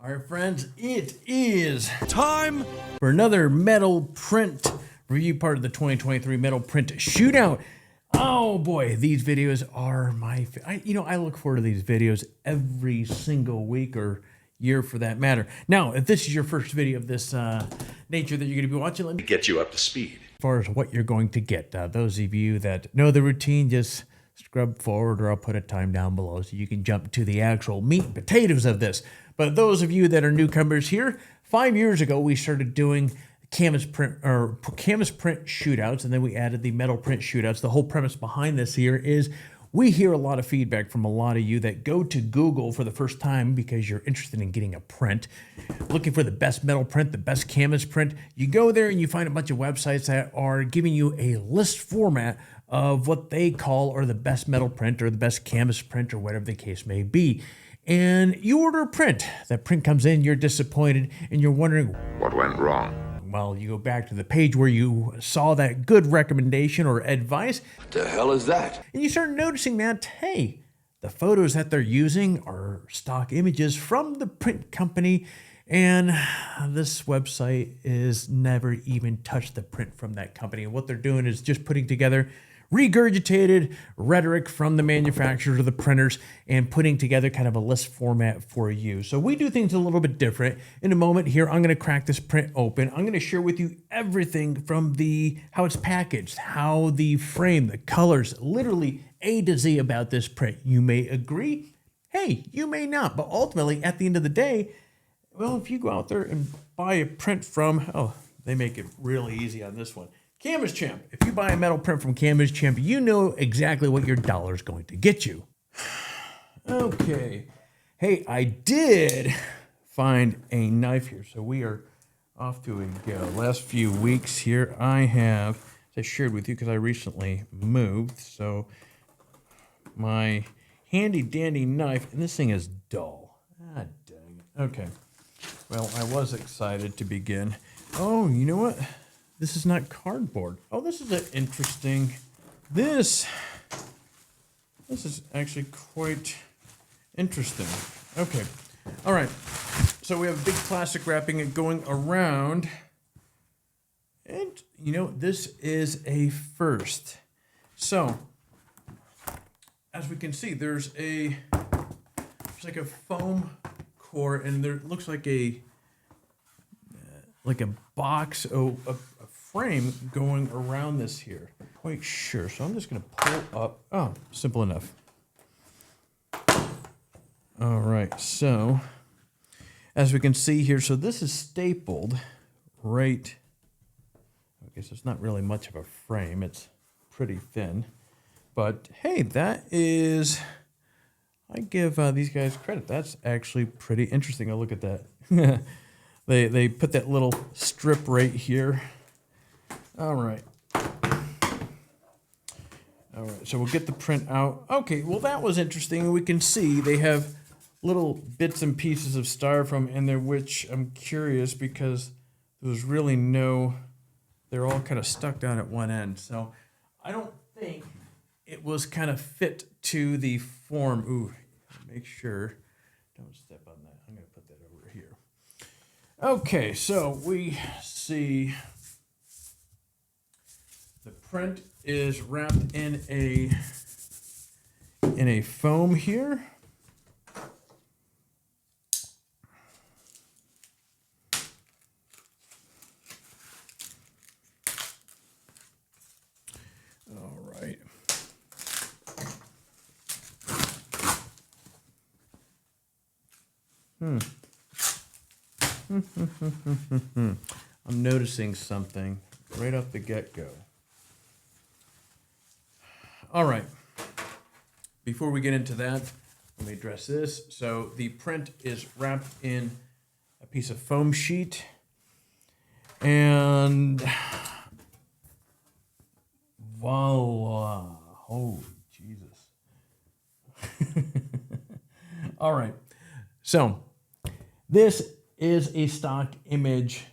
All right, friends, it is time for another Metal Print review, part of the 2023 Metal Print Shootout. Oh boy, these videos are my I look forward to these videos every single week or year for that matter. Now, if this is your first video of this nature that you're going to be watching, let me get you up to speed. As far as what you're going to get, those of you that know the routine, just scrub forward or I'll put a time down below so you can jump to the actual meat and potatoes of this. But those of you that are newcomers here, 5 years ago we started doing canvas print shootouts, and then we added the metal print shootouts. The whole premise behind this here is we hear a lot of feedback from a lot of you that go to Google for the first time because you're interested in getting a print, looking for the best metal print, the best canvas print. You go there and you find a bunch of websites that are giving you a list format of what they call are the best metal print or the best canvas print or whatever the case may be. And you order a print. That print comes in, you're disappointed, and you're wondering, what went wrong? Well, you go back to the page where you saw that good recommendation or advice. What the hell is that? And you start noticing that, hey, the photos that they're using are stock images from the print company, and this website is never even touched the print from that company. And what they're doing is just putting together regurgitated rhetoric from the manufacturers or the printers and putting together kind of a list format for you. So we do things a little bit different. In a moment here, I'm going to crack this print open. I'm going to share with you everything from how it's packaged, how the frame, the colors, literally A to Z about this print. You may agree. Hey, you may not. But ultimately, at the end of the day, well, if you go out there and buy a print from, they make it really easy on this one. Canvas Champ. If you buy a metal print from Canvas Champ, you know exactly what your dollar is going to get you. Okay. Hey, I did find a knife here. So we are off to a go. Last few weeks here, I have, as I shared with you because I recently moved. So my handy dandy knife, and this thing is dull. Ah, dang it. Okay. Well, I was excited to begin. Oh, you know what? This is not cardboard. Oh, this is an interesting. This is actually quite interesting. Okay. All right. So we have a big plastic wrapping going around. And, this is a first. So, as we can see, there's like a foam core, and there looks like a box, a frame going around this here. Quite sure. So I'm just going to pull up. Oh, simple enough. All right. So as we can see here, so this is stapled right. Okay, so it's not really much of a frame. It's pretty thin. But hey, that is, I give these guys credit. That's actually pretty interesting. Oh, look at that. They put that little strip right here. All right. All right, so we'll get the print out. Okay, well, that was interesting. We can see they have little bits and pieces of styrofoam in there, which I'm curious because there's really they're all kind of stuck down at one end. So I don't think it was kind of fit to the form. Ooh, make sure, don't step on that. I'm going to put that over here. Okay, so we see the print is wrapped in a foam here. All right. I'm noticing something right off the get-go. All right. Before we get into that, let me address this. So the print is wrapped in a piece of foam sheet, and voila. Holy Jesus. All right. So this is a stock image.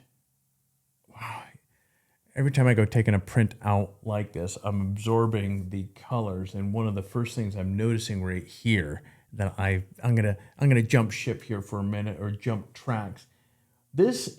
Wow. Every time I go taking a print out like this, I'm absorbing the colors. And one of the first things I'm noticing right here, that I'm gonna jump ship here for a minute, or jump tracks. This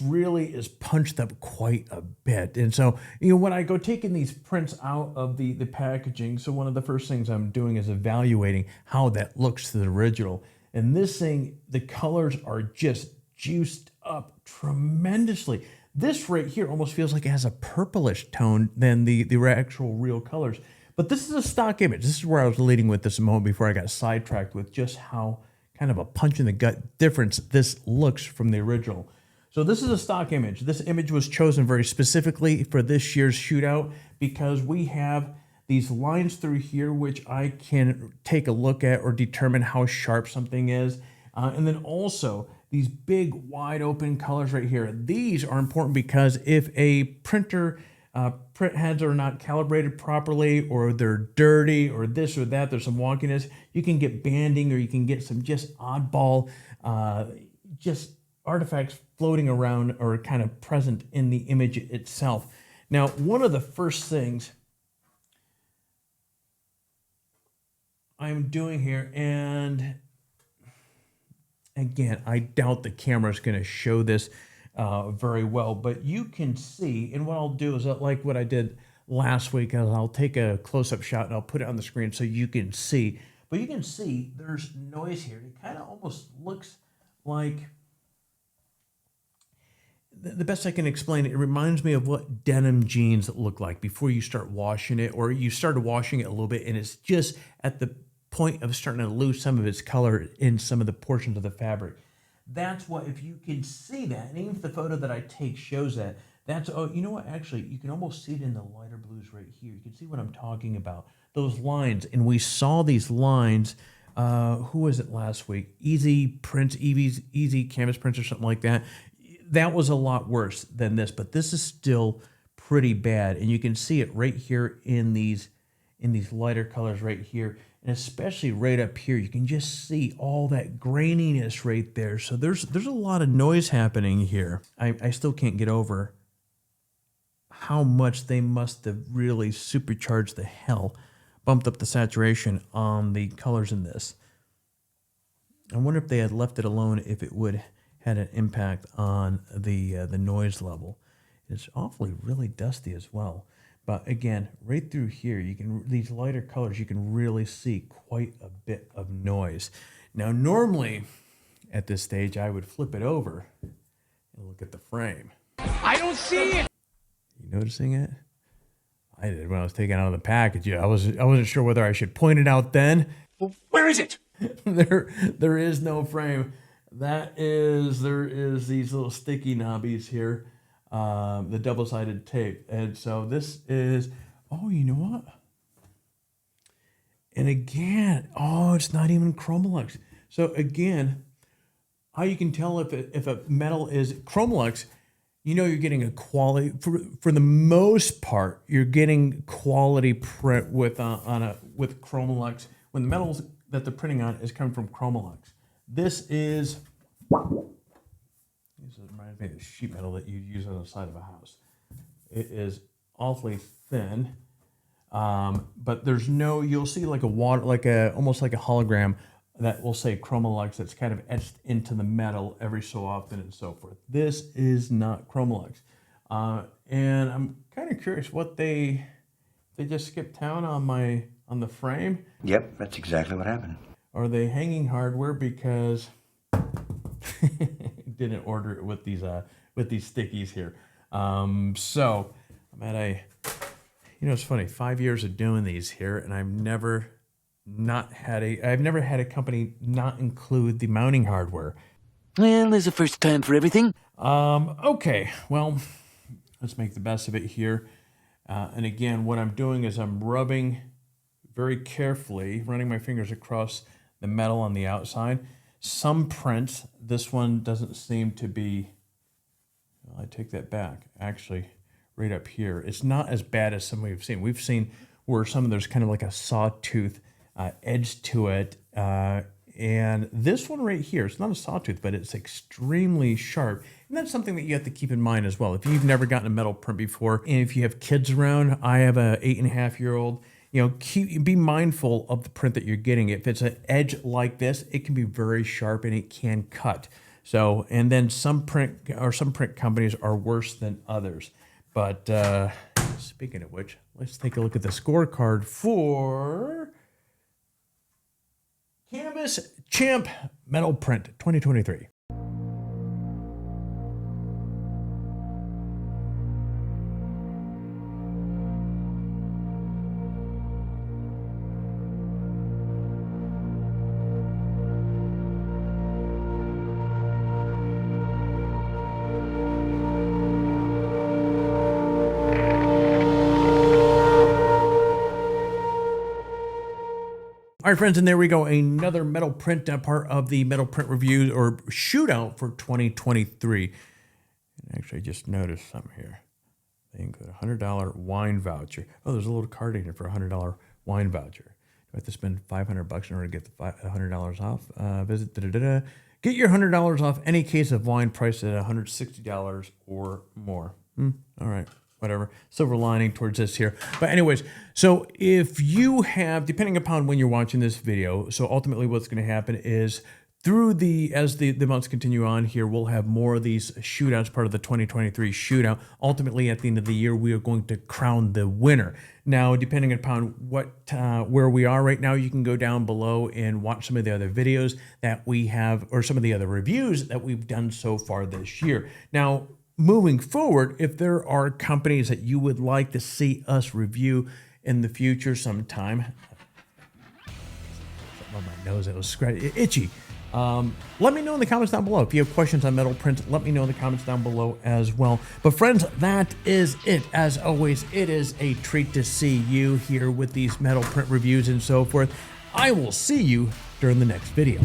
really is punched up quite a bit. And so, when I go taking these prints out of the packaging, so one of the first things I'm doing is evaluating how that looks to the original. And this thing, the colors are just juiced up tremendously. This right here almost feels like it has a purplish tone than the actual real colors. But this is a stock image. This is where I was leading with this a moment before I got sidetracked with just how kind of a punch in the gut difference this looks from the original. So this is a stock image. This image was chosen very specifically for this year's shootout because we have these lines through here which I can take a look at or determine how sharp something is. And then also these big wide open colors right here. These are important because if a printer print heads are not calibrated properly, or they're dirty, or this or that, there's some wonkiness, you can get banding, or you can get some just oddball just artifacts floating around or kind of present in the image itself. Now, one of the first things I'm doing here, and again, I doubt the camera is going to show this very well, but you can see, and what I'll do is, like what I did last week, is I'll take a close-up shot and I'll put it on the screen so you can see. But you can see there's noise here. It kind of almost looks like, the best I can explain it, it reminds me of what denim jeans look like before you start washing it, or you started washing it a little bit and it's just at the point of starting to lose some of its color in some of the portions of the fabric. That's what, if you can see that, and even if the photo that I take shows that, that's, oh, you know what, actually, you can almost see it in the lighter blues right here. You can see what I'm talking about, those lines. And we saw these lines, who was it last week? Easy Prints, Easy Canvas Prints or something like that. That was a lot worse than this, but this is still pretty bad. And you can see it right here in these lighter colors right here. And especially right up here, you can just see all that graininess right there. So there's a lot of noise happening here. I still can't get over how much they must have really supercharged the hell, bumped up the saturation on the colors in this. I wonder if they had left it alone, if it would had an impact on the noise level. It's awfully really dusty as well. But again, right through here, you can, these lighter colors, you can really see quite a bit of noise. Now, normally at this stage, I would flip it over and look at the frame. I don't see it. You noticing it? I did when I was taking it out of the package. Yeah, I wasn't sure whether I should point it out then. Well, where is it? There is no frame. There is these little sticky knobbies here. The double-sided tape. And so this is, oh, you know what? And again, oh, it's not even Chromolux. So again, how you can tell if a metal is Chromolux, you're getting a quality, for the most part, you're getting quality print with Chromolux when the metals that they're printing on is coming from Chromolux. This reminds me of the sheet metal that you'd use on the side of a house. It is awfully thin, but there's no, you'll see like almost like a hologram that will say Chromolux that's kind of etched into the metal every so often and so forth. This is not Chromolux. And I'm kind of curious what they just skipped town on the frame. Yep, that's exactly what happened. Are they hanging hardware because didn't order it with these stickies here. So I'm at it's funny, 5 years of doing these here, and I've never had a company not include the mounting hardware. Well, there's a first time for everything. Okay, well, let's make the best of it here. And again, what I'm doing is I'm rubbing very carefully, running my fingers across the metal on the outside. Some prints, this one doesn't seem to be, well, I take that back, actually, right up here. It's not as bad as some we've seen. We've seen where some of there's kind of like a sawtooth edge to it. And this one right here, it's not a sawtooth, but it's extremely sharp. And that's something that you have to keep in mind as well. If you've never gotten a metal print before, and if you have kids around, I have a 8.5-year-old, be mindful of the print that you're getting. If it's an edge like this, it can be very sharp and it can cut. So, and then some print companies are worse than others. But speaking of which, let's take a look at the scorecard for Canvas Champ Metal Print 2023. All right, friends, and there we go. Another metal print part of the metal print review or shootout for 2023. And actually, I just noticed something here. They include a $100 wine voucher. Oh, there's a little card in here for a $100 wine voucher. Do I have to spend $500 in order to get the $100 off? Visit Get your $100 off any case of wine priced at $160 or more. All right. Whatever, silver lining towards this here. But anyways, so if you have, depending upon when you're watching this video, so ultimately what's going to happen is as the months continue on here, we'll have more of these shootouts, part of the 2023 shootout. Ultimately, at the end of the year, we are going to crown the winner. Now, depending upon where we are right now, you can go down below and watch some of the other videos that we have, or some of the other reviews that we've done so far this year. Now, moving forward, if there are companies that you would like to see us review in the future sometime, something on my nose, it was itchy. Let me know in the comments down below. If you have questions on metal prints, let me know in the comments down below as well. But friends, that is it. As always, it is a treat to see you here with these metal print reviews and so forth. I will see you during the next video.